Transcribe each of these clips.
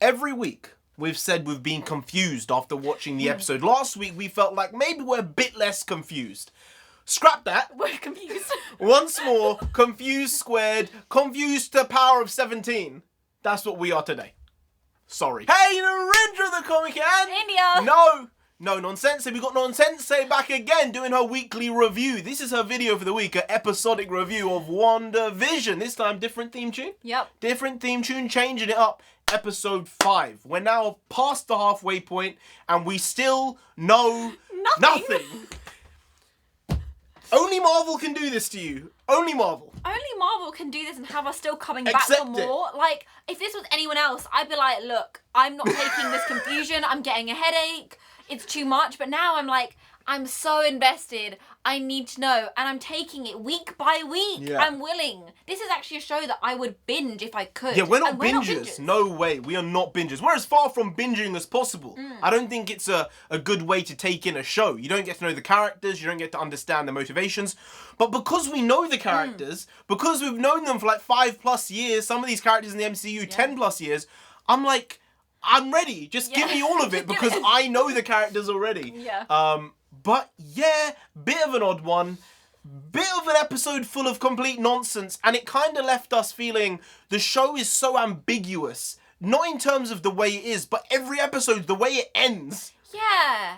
Every week, we've said we've been confused after watching the episode. Last week, we felt like maybe we're a bit less confused. Scrap that. We're confused. Once more, confused squared, confused to the power of 17. That's what we are today. Sorry. Hey, NarendraTheComic and... India. No nonsense. We got Nonsense back again doing her weekly review. This is her video for the week, an episodic review of Wandavision. This time, different theme tune. Yep. Different theme tune, changing it up. Episode 5. We're now past the halfway point and we still know nothing. Only Marvel can do this to you. Only Marvel. Only Marvel can do this and have us still coming back for more. Like, if this was anyone else, I'd be like, look, I'm not taking this confusion. I'm getting a headache. It's too much. But now I'm like, I'm so invested. I need to know. And I'm taking it week by week. Yeah. I'm willing. This is actually a show that I would binge if I could. Yeah, we're not And bingers. No way. We are not bingers. We're as far from binging as possible. I don't think it's a good way to take in a show. You don't get to know the characters. You don't get to understand their motivations. But because we know the characters, because we've known them for like 5+ years, some of these characters in the MCU, 10+ years, I'm like, I'm ready. Just give me all of it because I know the characters already. Yeah. But yeah, bit of an odd one. Bit of an episode full of complete nonsense, and it kind of left us feeling the show is so ambiguous. Not in terms of the way it is, but every episode, the way it ends. Yeah.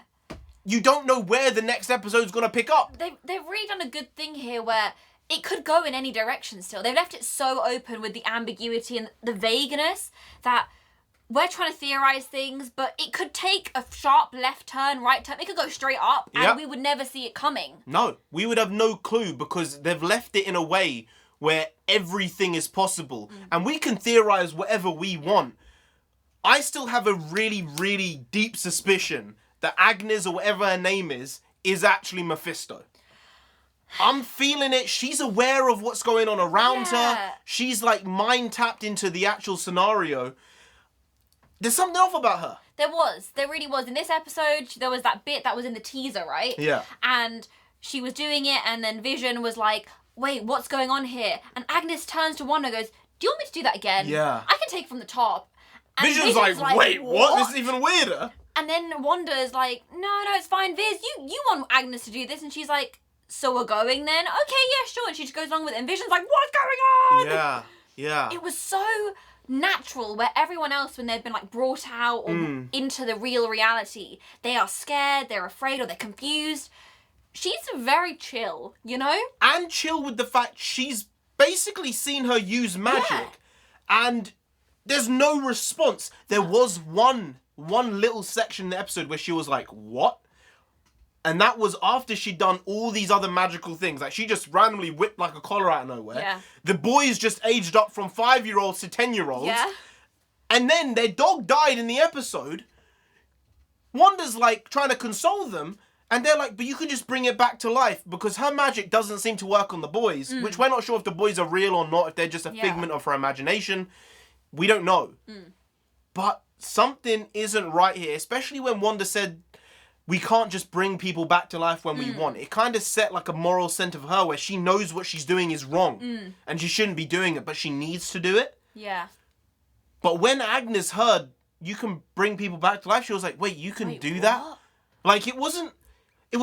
You don't know where the next episode's gonna pick up. They've really done a good thing here where it could go in any direction still. They've left it so open with the ambiguity and the vagueness that we're trying to theorize things, but it could take a sharp left turn, right turn. It could go straight up, and we would never see it coming. No, we would have no clue because they've left it in a way where everything is possible. And we can theorize whatever we want. I still have a really, really deep suspicion that Agnes, or whatever her name is actually Mephisto. I'm feeling it. She's aware of what's going on around her. She's like mind tapped into the actual scenario. There's something off about her. There really was. In this episode, there was that bit that was in the teaser, right? Yeah. And she was doing it, and then Vision was like, wait, what's going on here? And Agnes turns to Wanda and goes, do you want me to do that again? Yeah. I can take from the top. And Vision's like, wait, what? This is even weirder. And then Wanda is like, no, it's fine, Viz. You want Agnes to do this. And she's like, so we're going then? Okay, yeah, sure. And she just goes along with it. And Vision's like, what's going on? Yeah. It was so natural where everyone else, when they've been like brought out or into the real reality, they are scared, they're afraid, or they're confused. She's very chill, you know? And chill with the fact she's basically seen her use magic. And there's no response. There was one little section in the episode where she was like, what? And that was after she'd done all these other magical things. Like, she just randomly whipped like a collar out of nowhere. Yeah. The boys just aged up from 5-year-olds to 10-year-olds. Yeah. And then their dog died in the episode. Wanda's like trying to console them. And they're like, but you can just bring it back to life because her magic doesn't seem to work on the boys. Which we're not sure if the boys are real or not, if they're just a figment of her imagination. We don't know. But something isn't right here, especially when Wanda said, we can't just bring people back to life when we want. It kind of set like a moral scent of her where she knows what she's doing is wrong. And she shouldn't be doing it, but she needs to do it. Yeah. But when Agnes heard, you can bring people back to life, she was like, wait, you can do that? Like, it was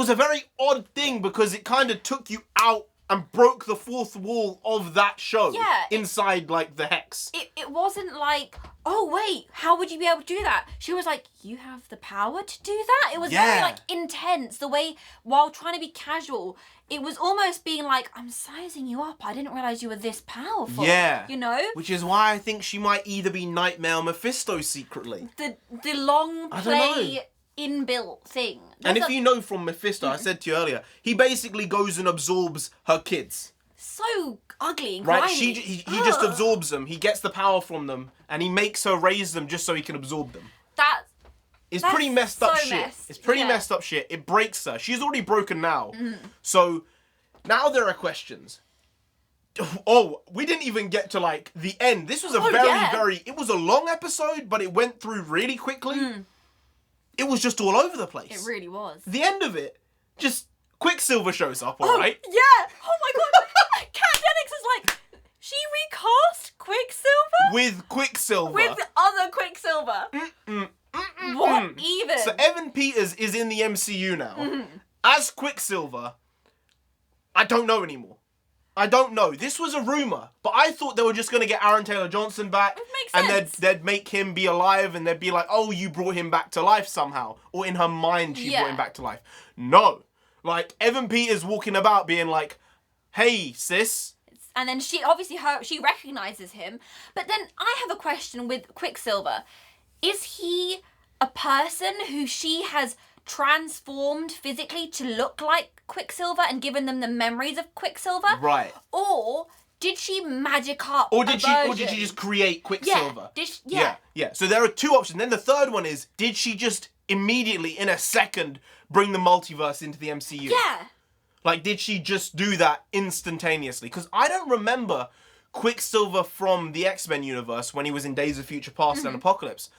a very odd thing because it kind of took you out and broke the fourth wall of that show inside, like, the hex. It wasn't like, oh, wait, how would you be able to do that? She was like, you have the power to do that? It was very, like, intense. The way, while trying to be casual, it was almost being like, I'm sizing you up. I didn't realize you were this powerful. Yeah. You know? Which is why I think she might either be Nightmare or Mephisto secretly. The long play inbuilt thing. And if you know from Mephisto, I said to you earlier, he basically goes and absorbs her kids. So ugly and grimy. Right? He just absorbs them. He gets the power from them, and he makes her raise them just so he can absorb them. It's pretty messed up shit. It's pretty messed up shit. It breaks her. She's already broken now. So now there are questions. Oh, we didn't even get to like the end. This was a it was a long episode, but it went through really quickly. It was just all over the place. It really was. The end of it, just Quicksilver shows up, alright? Yeah! Oh my god! Kat Dennings is like, she recast Quicksilver? With Quicksilver. With other Quicksilver. Quicksilver. What even? So Evan Peters is in the MCU now. As Quicksilver, I don't know anymore. I don't know. This was a rumor, but I thought they were just going to get Aaron Taylor-Johnson back. It makes and sense. they'd make him be alive, and they'd be like, oh, you brought him back to life somehow. Or in her mind, she brought him back to life. No. Like, Evan Peters walking about being like, hey, sis. And then she recognizes him. But then I have a question with Quicksilver. Is he a person who she has transformed physically to look like Quicksilver and given them the memories of Quicksilver? Right. Or did she magic up Or did a she just create Quicksilver? Yeah. So there are two options. Then the third one is, did she just immediately, in a second, bring the multiverse into the MCU? Yeah. Like, did she just do that instantaneously? Because I don't remember Quicksilver from the X-Men universe when he was in Days of Future Past and Apocalypse.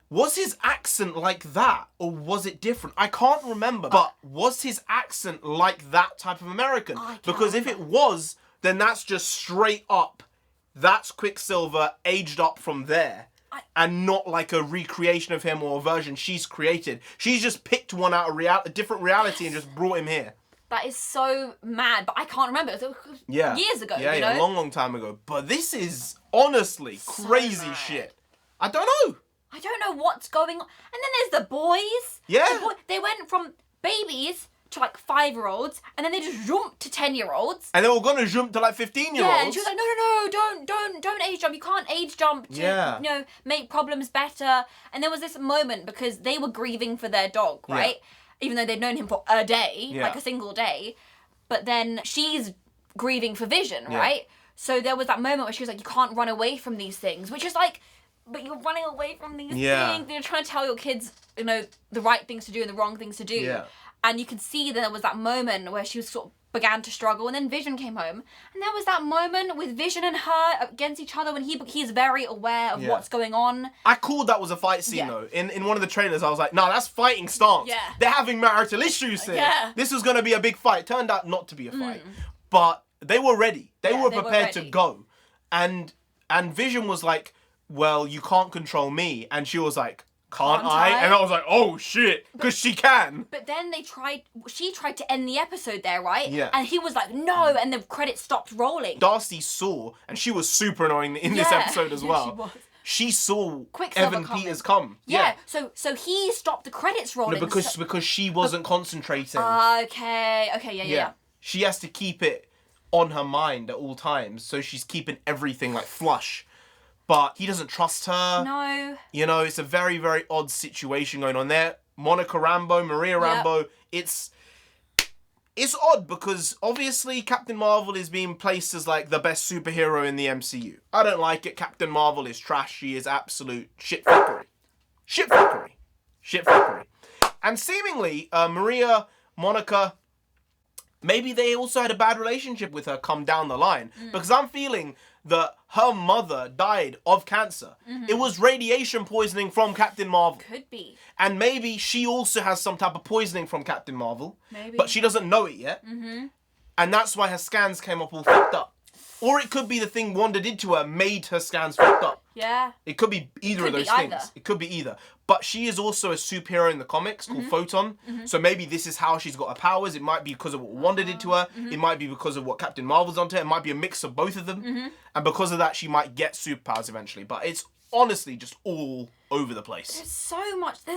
Was his accent like that, or was it different? I can't remember. But was his accent like that type of American? Because if it was, then that's just straight up, that's Quicksilver aged up from there. And not like a recreation of him or a version she's created. She's just picked one out of a different reality and just brought him here. That is so mad, but I can't remember. It was years ago, Yeah, you know? a long time ago. But this is honestly So crazy mad. shit. I don't know. I don't know what's going on. And then there's the boys. Yeah. They went from babies to like 5-year-olds, and then they just jumped to 10-year-olds. And they were gonna jump to like 15-year-olds. Yeah, and she was like, no, don't age jump. You can't age jump to, make problems better. And there was this moment because they were grieving for their dog, right? Even though they'd known him for a day, like a single day. But then she's grieving for Vision, right? So there was that moment where she was like, you can't run away from these things, which is like, but you're running away from these things. You're trying to tell your kids, the right things to do and the wrong things to do. Yeah. And you could see there was that moment where she was sort of began to struggle, and then Vision came home, and there was that moment with Vision and her against each other when he's very aware of what's going on. I called that was a fight scene though. In one of the trailers, I was like, no, that's fighting stance. Yeah. They're having marital issues here. Yeah. This was gonna be a big fight. Turned out not to be a fight. But they were ready. They were prepared to go. And Vision was like, well, you can't control me. And she was like, can't I? And I was like, oh shit, because she can. But then she tried to end the episode there, right? Yeah. And he was like, no, and the credits stopped rolling. Darcy saw, and she was super annoying in this episode as well. She was. She saw Quicksilver Evan coming. Peters come. Yeah. So he stopped the credits rolling. No, because she wasn't concentrating. Okay, yeah. She has to keep it on her mind at all times, so she's keeping everything like flush. But he doesn't trust her. No. It's a very, very odd situation going on there. Monica Rambeau, Maria Rambeau. It's odd because obviously Captain Marvel is being placed as like the best superhero in the MCU. I don't like it. Captain Marvel is trash. She is absolute shitfuckery. And seemingly, Monica, maybe they also had a bad relationship with her come down the line. Because I'm feeling that her mother died of cancer. It was radiation poisoning from Captain Marvel. Could be. And maybe she also has some type of poisoning from Captain Marvel. Maybe. But she doesn't know it yet. And that's why her scans came up all fucked up. Or it could be the thing Wanda did to her made her scans fucked up. Yeah. It could be either of those things. It could be either. But she is also a superhero in the comics called Photon. So maybe this is how she's got her powers. It might be because of what Wanda did to her. It might be because of what Captain Marvel's done to her. It might be a mix of both of them. And because of that, she might get superpowers eventually. But it's honestly just all over the place. There's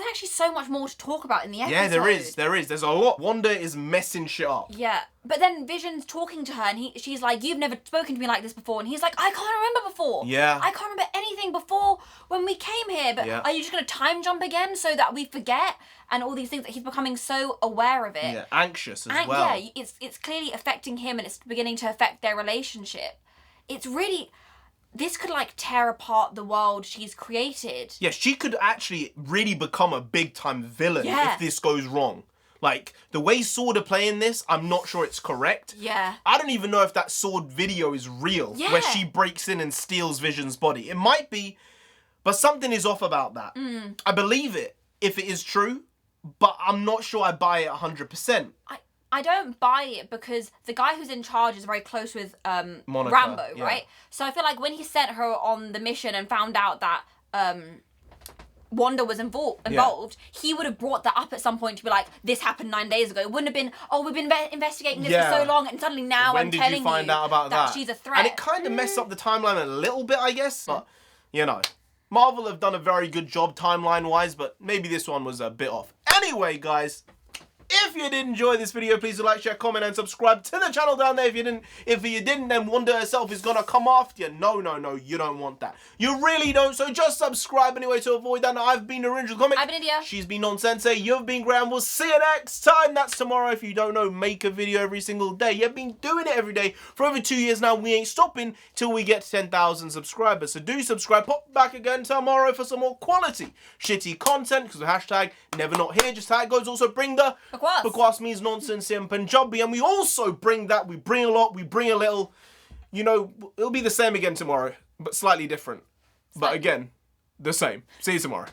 actually so much more to talk about in the episode. Yeah, there is. There's a lot. Wanda is messing shit up. Yeah. But then Vision's talking to her and she's like, you've never spoken to me like this before. And he's like, I can't remember before. Yeah. I can't remember anything before when we came here. But are you just going to time jump again so that we forget? And all these things that he's becoming so aware of it. Yeah, anxious as well. Yeah, it's clearly affecting him and it's beginning to affect their relationship. It's really... This could like tear apart the world she's created. Yeah, she could actually really become a big time villain if this goes wrong. Like, the way S.w.o.r.d. are playing this, I'm not sure it's correct. Yeah. I don't even know if that S.w.o.r.d. video is real, where she breaks in and steals Vision's body. It might be, but something is off about that. I believe it, if it is true, but I'm not sure I buy it 100%. I don't buy it because the guy who's in charge is very close with Monica, Rambeau, right? So I feel like when he sent her on the mission and found out that Wanda was involved, he would have brought that up at some point to be like, this happened 9 days ago. It wouldn't have been, oh, we've been investigating this for so long, and suddenly now when I'm did telling you find out about that she's a threat. And it kind of messed up the timeline a little bit, I guess, but you know, Marvel have done a very good job timeline wise, but maybe this one was a bit off. Anyway, guys, if you did enjoy this video, please like, share, comment, and subscribe to the channel down there. If you didn't, then Wanda herself is gonna come after you. No, you don't want that. You really don't, so just subscribe anyway to avoid that. I've been NarendraTheComic. I've been India. She's been Non-Sensei. You've been Graham. We'll see you next time. That's tomorrow. If you don't know, make a video every single day. You've been doing it every day for over 2 years now. We ain't stopping till we get to 10,000 subscribers. So do subscribe. Pop back again tomorrow for some more quality shitty content, because the hashtag never not here, just how it goes. Also bring the Bakwas means nonsense in Punjabi, and we also bring that. We bring a lot, we bring a little. You know, it'll be the same again tomorrow, but slightly different. But again, the same. See you tomorrow.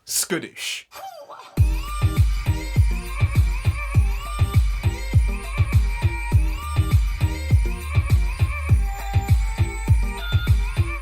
Skuddish.